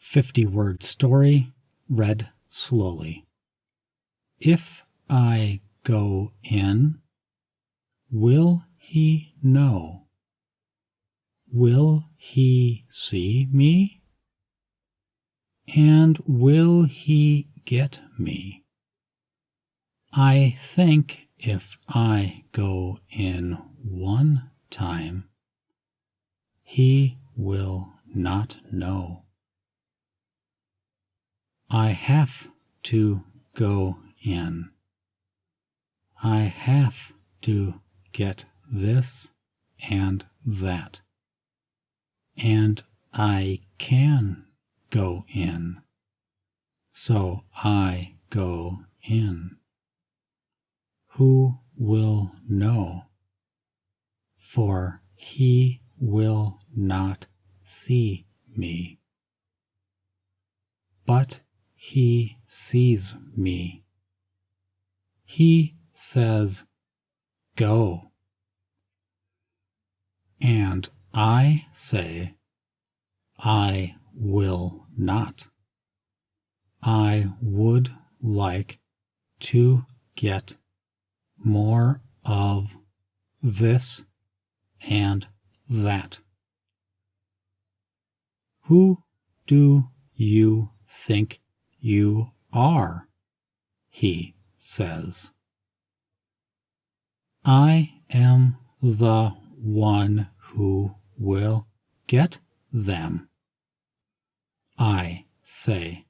50-word story read slowly. If I go in, will he know? Will he see me? And will he get me? I think if I go in one time, he will not know. I have to go in. I have to get this and that. And I can go in. So I go in. Who will know? For he will not see me. But he sees me. He says, "Go." And I say, "I will not. I would like to get more of this and that." Who do you think you are? He says. I am the one who will get them. I say.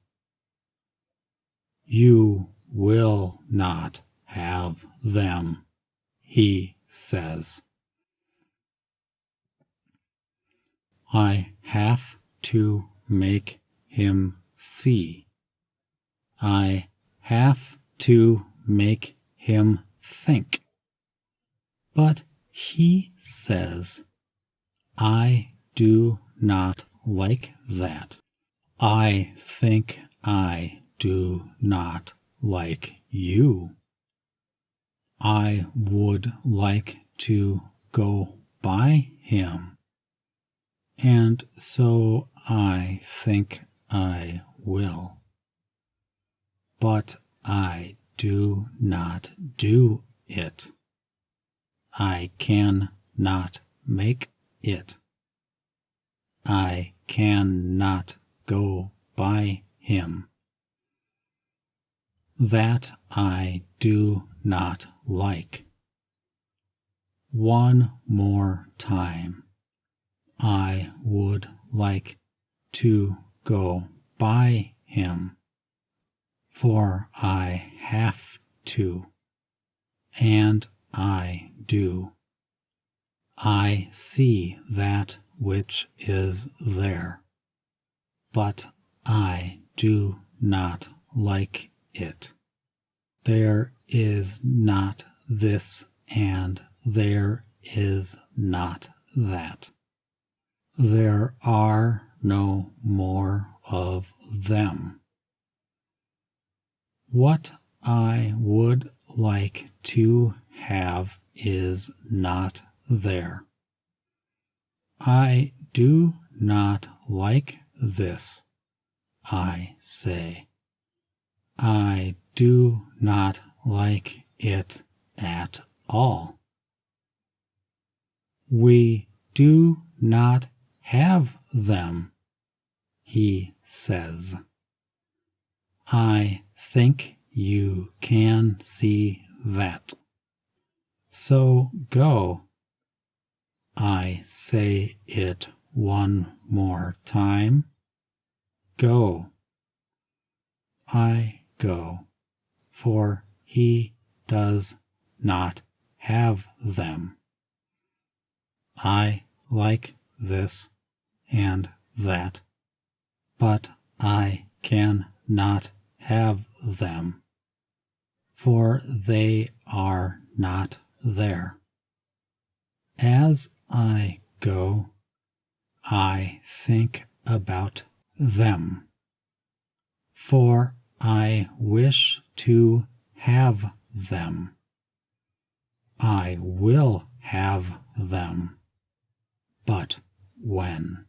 You will not have them, he says. I have to make him see. I have to make him think. But he says, I do not like that. I think I do not like you. I would like to go by him. And so I think I will. But I do not do it. I can not make it. I cannot go by him. That I do not like. One more time. I would like to go by him, for I have to, and I do. I see that which is there, but I do not like it. There is not this, and there is not that. There are no more of them. What I would like to have is not there. I do not like this, I say. I do not like it at all. We do not have them, he says. I think you can see that. So go. I say it one more time. Go. I go, for he does not have them. I like this and that, but I can not have them, for they are not there. As I go, I think about them, for I wish to have them. I will have them, but when?